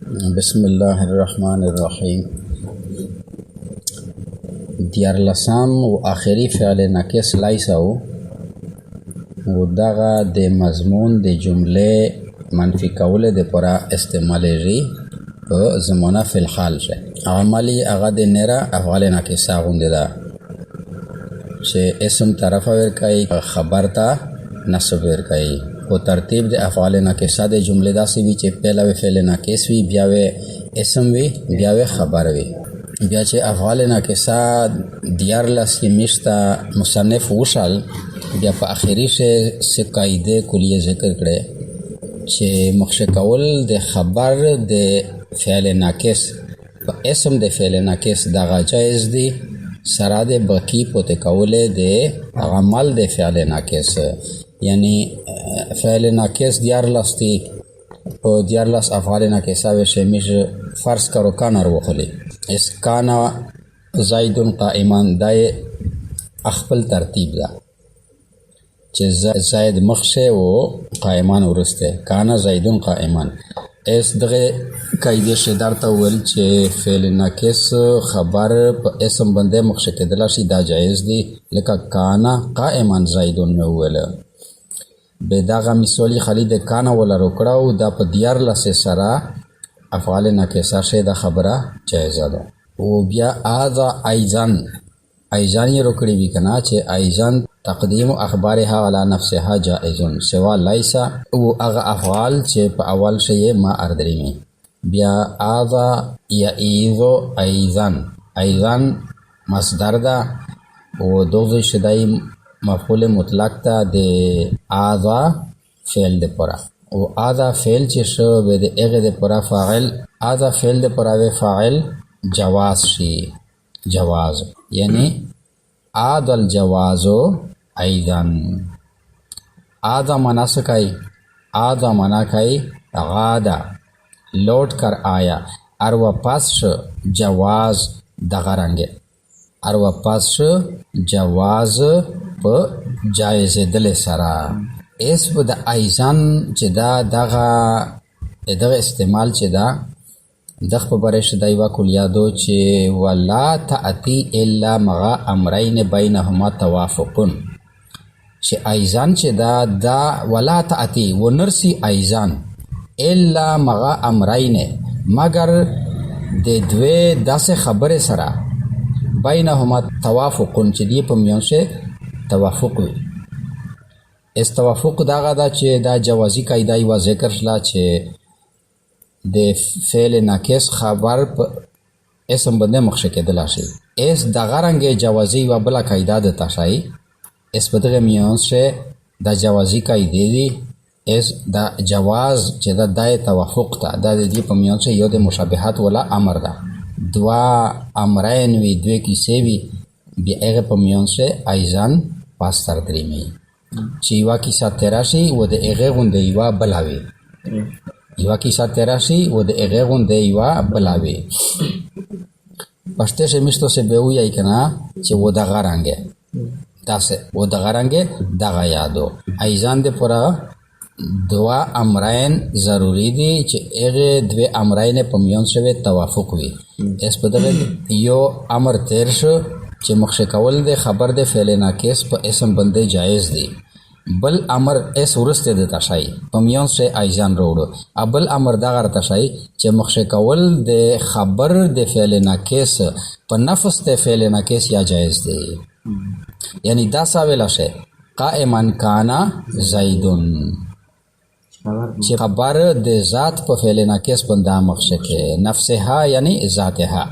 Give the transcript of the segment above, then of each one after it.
بسم الله الرحمن الرحیم. دیارلسم و آخری فعل ناقص لیس و دغه د مضمون د جمله منفی کول د پورا استعمالیږي په زمانه فی الحال شه. عملی هغه د نره افعال ناقصه غونډه ده چې اسم طرف ورکای خبر ته نسب ورکای. په ترتیب د افعال ناقصه د جمله داسې وي چې پهلا وی فعل ناقص وي، بیا وی اسم وي، بیا وی خبر وي. بیا چې افعال ناقصه دیارلس کې مشته مصنف وشال، بیا په اخري شه قاعده کلیه ذکر کړي چې مخشه کول د خبر د فعل ناقص په اسم د فعل ناقص دغه جایز دي، سره د باقی پوت کول د عمل د فعل ناقص. یعنی فعل ناقص دیارلس دی، په دیارلس افعال ناقصه وشه میش فرض کرو کانا رو خلی اس کانا زیدون قائمان دای اخپل ترتیب ده چې زید مخشه و قائمان ورسته کانا زیدون قائمان. اس دغه قاعده شه درته ول چې فعل ناقص خبر په اسم باندې مخشه کېدل شي دا جایز دي، لکه کانا قائمان زیدون نو ول به دغه مثالی خالد کانا ولا روکړاو دا په دیارلس سره افعال ناقصه شه د خبره جایزه ده. او بیا اذا ایزان یې روکړی وی کنه چې ایزان تقدیم اخبارها علی نفسها جائزون سوا لیس او هغه افعال چې په اول شی ما اردري. بیا اذا یعیذو ایزان مصدر ده او دوزی شدای مفعول مطلق ته د اذا فعل د پورا او اذا فعل چې شو به د هغه د پورا فاعل اذا فعل د پورا و فاعل جواز شي. جواز یعنی اذا الجوازو ایضاً اذا مناسکای اذا مناکای غادا لوٹ کر آیا اور واپس جواز دغرانګه اور واپس جواز په جایز دل سره. اس په د ایزان چې دا دغه استعمال چې دا دغه په برش د یو کلیادو چې ولا تاتی الا مع امرین بینهما توافقون چې ایزان چې دا ولا تاتی ونرسی ایزان الا مع امرین مگر د دوی داسې خبره سره بینهما توافقون چې دی په میانشه توافق وي. اس توافق داغه دا چې دا جوازی قاعده ای و ذکر شلا چې د فعل ناقص خبر په اسم باندې مخشه کېدل شي. اس دغه رنګ جوازی و بل قاعده د تشای اس په دغه میانشه دا جوازی قاعده دی. اس دا جواز چې دا دای توافق ته د دې په میانشه یو د مشابهت ولا امر ده. دوا امرین وی دوی کیسې وی بیا هغه په میانشه ایزان پاستر دریمی چې یو کیسه تراشي و د هغه غونډې یو بلاوي یو کیسه تراشي و د هغه غونډې یو بلاوي پښته شمیشتو سے به وی کنه چې و د غرانګه تاسو و د غرانګه دغه یادو ایزان د پورا دوا امرین ضروری دي چې هغه دوی امرین په میانشه توافق وي. اس په دغه یو امر تیر شو چې مخشه کول د خبر د فعل ناقص په اسم باندې جایز دی، بل امر اس ورسته د تشای په میان سے ایزان روړو ابل امر دا غر تشای چې مخشه کول د خبر د فعل ناقص په نفس د فعل ناقص یا جایز دی. یعنی دا ساویل شه قائما کانا زیدون چې خبر د ذات په فعل ناقص باندې مخشه کې نفسها یعنی ذاتها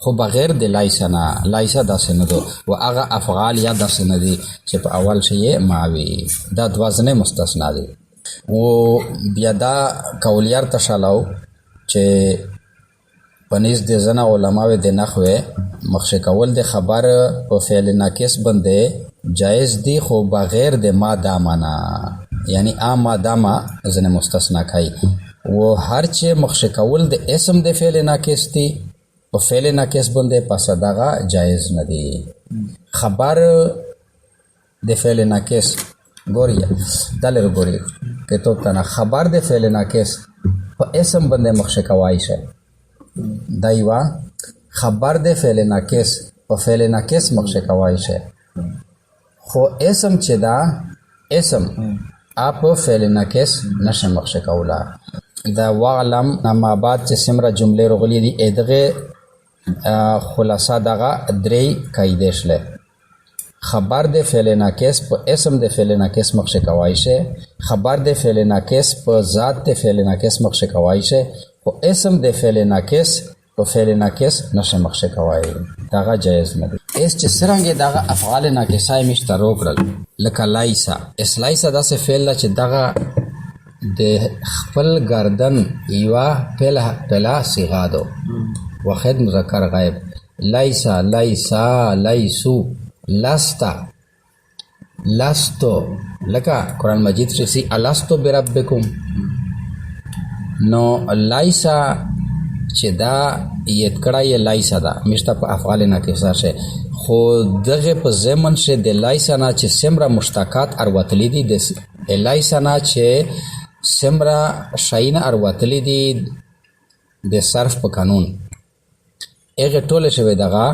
خو بغیر د لایسنا لایسا داسې نه دو و هغه افعال یا داسې نه دي چې په اول شی ماوي دا دوازنه مستثنا دي. و بیا دا کولیار تشالاو چې پنځ د زنا علماء د نحوه مخشه کول د خبر په فعل ناقص باندې جایز دي خو بغیر د ما دامنا یعنی اما داما زنه مستثنا کوي. و هر چې مخشه کول د اسم د فعل ناقص دي په فعل ناقص باندې پس دغه جایز نه دی. خبر د فعل ناقص ګوریا دلر ګوري کته تنه خبر د فعل ناقص په اسم باندې مخشه کوای شي. دا یوه خبر د فعل ناقص په فعل ناقص مخشه کوای شي، خو اسم چې دا اسم آپ فعل ناقص نشه مخشه کولا. دا واعلم اما بعد چې سمره جملې رغلی دي ادغه خلاصه دغه درې قاعده شله. خبر د فعل ناقص په اسم د فعل ناقص مخشه کوای شي، خبر د فعل ناقص په ذات د فعل ناقص مخشه کوای شي، او اسم د فعل ناقص په فعل ناقص نشه مخشه کوای دغه جایز نه دی. اس چې څرنګه دغه افعال ناقصه مشترو کړل لکه لایسا. اس لایسا داسې فعل چې دغه د خپل گردن یوه پهلا صیغه ده، واحد مذکر غایب. لایسا، لایسا، لایسو، لاستا، لاستو، لکه قرآن مجید شسی الستو بربکم. نو لایسا چې دا یت کړه یې لایسا ده مشته په افعال ناقصه شه، خو دغه په زمن شه د لایسا نه چې سمره مشتقات اروتلی دي، د لایسا نه چې سمره شاینه اروتلی دي د صرف په قانون هغه ټول شوی دغه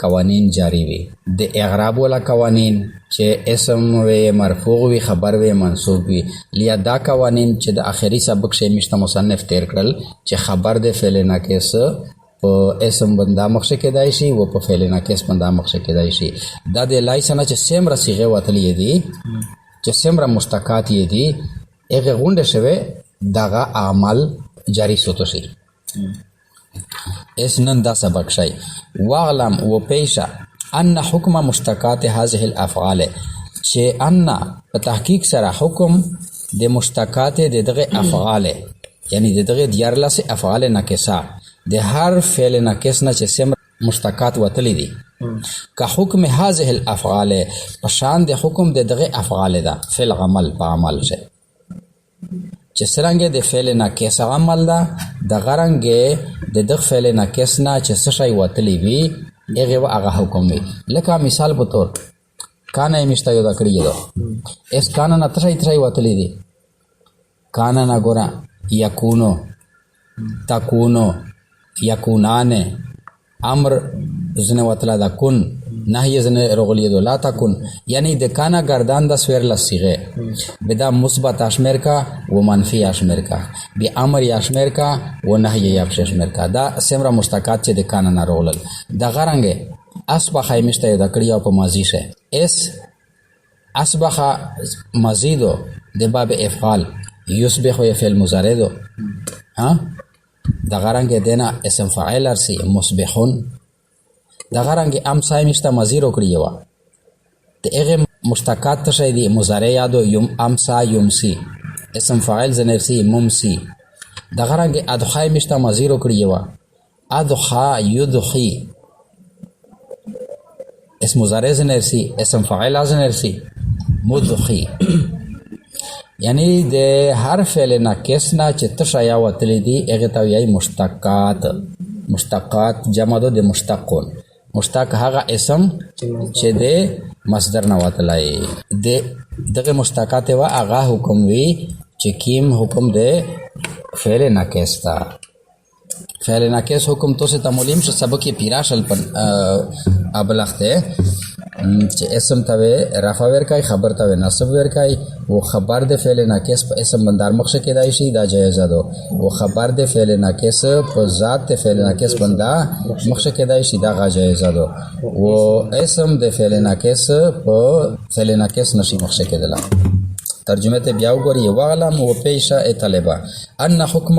قوانین جاری وي. د اعراب ولا قوانین چې اسم وي، مرفوع وي، خبر وي، منصوب وي. لیا دا قوانین چې د اخري سبق شی مشته مصنف تیر کړل چې خبر د فعل ناقص په اسم باندې مخشه کېدای شي او په فعل ناقص باندې مخشه کېدای شي. دا د لایسنه چې سمره صيغه وتلې دي چې سمره مشتقات یې دي هغه غونډه شوی دغه عمل جاری سوتو شي. اس نن دا سبق شي. واعلم و پیشا ان حکم مشتقات هذه الافعال چې ان په تحقیق سره حکم د مشتقات د دغه افعال یعنی د دغه دیارلس افعال ناقصه د هر فعل ناقص نه چې سم مشتقات وتلی دي که حکم هذه الافعال پشان د حکم د دغه افعال ده فعل عمل په عمل شه چې څنګه د فعل ناقص عمل ده د غرنګ د دغه فعل ناقص نه چې څه شی وتلی وي هغه حکم وي. لکه مثال په تور کانه مشته یو دا کړی دو اس کانه نه ترای وتلی دي. کانه نه ګورا یکونو، تکونو، یکونانه، امر زنه وتلا دا کن، نهی زنه رغلی دو لا تکن. یعنی د کانا گردان دا سویر لسیغه بدا مثبت اشمر کا و منفی اشمر کا بی امر اشمر کا و نهی یابش اشمر کا. دا سمرا مشتقات چې د کانا نه رغلل دا غرنګه اصبح مشته دا کړی او په ماضی شه. اس اصبح مزیدو د باب افعال یصبح فعل مضارع دو ها دا غرنګه دینا اسم فاعل ارسی مصبحون. دا غرنګه امسای مشته مزیر وکړی و د هغه مشتقات څه دي مضارع یادو یم امسا یمسی اسم فاعل زنرسی ممسی. دا غرنګه ادخای مشته مزیر وکړی و ادخا یدخی اسم مضارع زنرسی اسم فاعل زنرسی مدخی. یعنی د هر فعل ناقص نه چې تشیا وتلی دي هغه ته یی مشتقات. مشتقات جمع ده د مشتقون. مشتق هغه اسم چې د مصدر نه وتلای دغه مشتقات وا هغه حکم وی چې کیم حکم د فعل ناقص تا. فعل ناقص حکم تو سے تمولیم شو سبق کې پیراشل پر ابلغته چې اسم ته رفع ورکای خبر ته نصب ورکای او خبر د فعل ناقص په اسم بندار مخشه کېدای شي دا جایز ده او خبر د فعل ناقص په ذات د فعل ناقص بندا مخشه کېدای شي دا جایز ده او اسم د فعل ناقص په فعل ناقص نشي مخشه کېدل. ترجمه ته بیا وګورئ. واعلم و پیشا طلبه ان حکم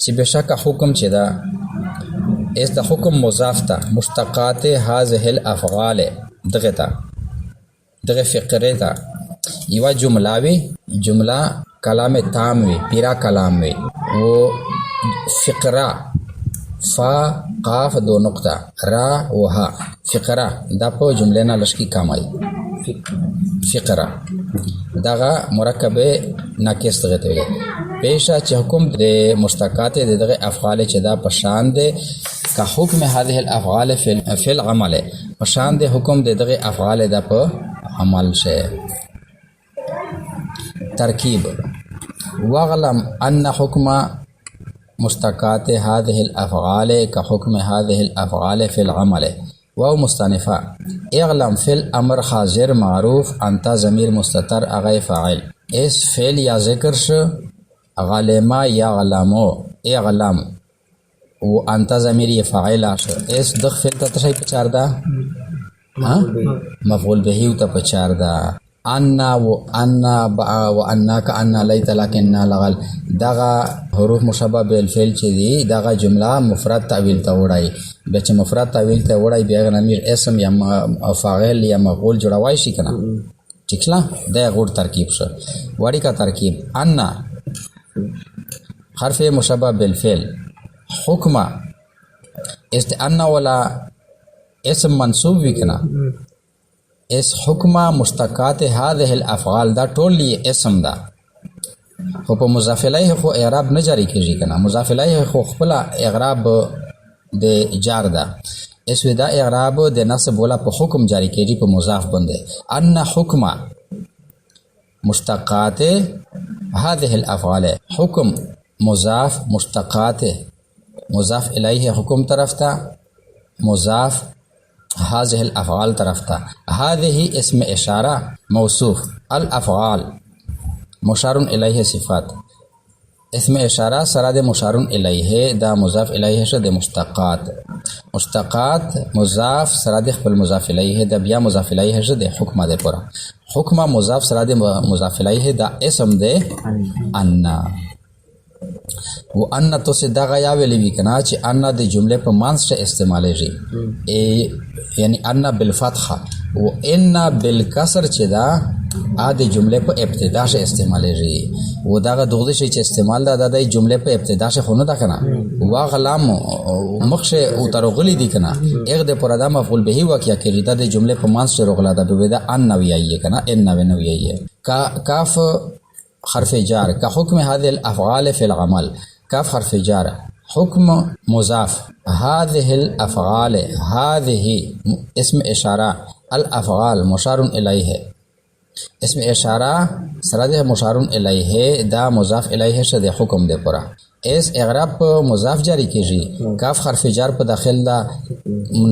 چې بشک حکم چې دا اس د حکم مضاف ته مشتقات هذه الافعال دغه فقره ته یو جمله وی جمله کلام تام وی پیرا کلام وی و فقره فا قاف دو نقطه را و ها فقره دا په جمله نه لشکی کامل فقره دغه مرکب ناقص دغه وی پیشا چې حکم د مشتقات دغه افعال چې دا پشان ده که حکم هذه الافعال فی العمل پشان ده حکم دغه افعال دا په عمل شه. ترکیب واغلم ان حکم مشتقات هذه الافعال كحكم هذه الافعال في العمل. واو مستانفه اعلم فی الامر حاضر معروف انت ضمیر مستتر اغی فاعل اس فعل یا ذکر شو غلما یعلمو اعلم و انت ضمیر یہ فاعل شو اس دغ فعل ته تشای پچار دا مفعول به ته پچار دا انا و انا كأن ليت لكن لغل دغه حروف مشابه بالفعل چې دي دغه جمله مفرد تعویل ته وړي به چې مفرد تعویل ته وړي بیا غنمیر اسم یا فاعل یا مفعول جوړوي شي کنه ٹھیک لا دا غور ترکیب شو وړي کا ترکیب ان حرف مشابه بالفعل حکم است ان ولا اسم منصوب وی کنه اس حکم مشتقات هذه الافعال دا ټول اسم دا خو په مضاف الیه خو اعراب نه جاری کیږي کنه مضاف الیه خو خپل اعراب د جار دا اس ودا اعراب د نصب ولا په حکم جاری کیږي په مضاف باندې ان حکم مشتقات هذه الافعال حکم مضاف مشتقات مضاف الیه حکم طرف تا مضاف هذه الافعال طرف تا هذه اسم اشاره موصوف الافعال مشار الیه صفات اسم اشاره سره د مشار الیه دا مضاف الیه شه د مشتقات مضاف سره د خپل مضاف الیه د بیا مضاف الیه شه د حکم د پورا حکم مضاف سره د مضاف الیه دا اسم د ان و ان تو سے دا غیا ویلی وی کنا چې ان د جمله په مانس ته استعمالیږي یعنی ان بالفتحه و ان بالکسر چې دا ا د جمله په ابتدا شه استعمالیږي و دا دغه شی چې استعمال دا د جمله په ابتدا شه خونه دا کنه وا غلام مخشه او ترغلی دی کنه اغه د پردا مفعول به واقعیا کړي دا د جمله په مانس ته رغلا دا به دا ان نویایه کنه ان نویایه کاف حرف جار کا حکم هذه الافعال في العمل کاف حرف جار حکم مضاف هذه الافعال هذه اسم اشاره الافعال مشار الیه اسم اشاره سره مشار الیه دا مضاف الیه شه د حکم د پورا اس اعراب مضاف جاری کیږي کاف حرف جار په داخل دا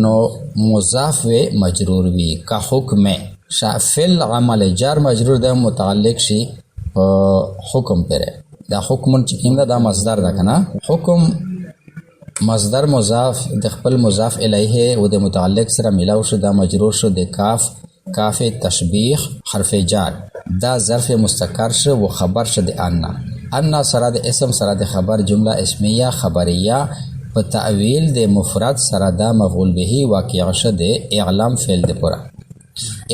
نو مضاف و مجرور وی کا حکم فعل عمل جار مجرور د متعلق شي حکم پره دا حکم چې کوم دا مصدر ده کنه حکم مصدر مضاف د خپل مضاف الیه او د متعلق سره ملاو شو دا مجرور شو د کاف تشبیه حرف جار دا ظرف مستقر شو و خبر شو د ان سره د اسم سره د خبر جمله اسمیه خبریه په تعویل د مفرد سره دا مفعول به واقع شو د اعلام فعل د پورا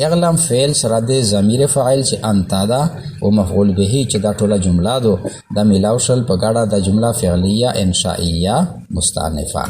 اغلم فعل سره د ضمیر فاعل چې انت دا او مفعول به چې دا ټوله جمله دو د ملاو شل په ګډه د جمله فعلیه انشائیه مستأنفه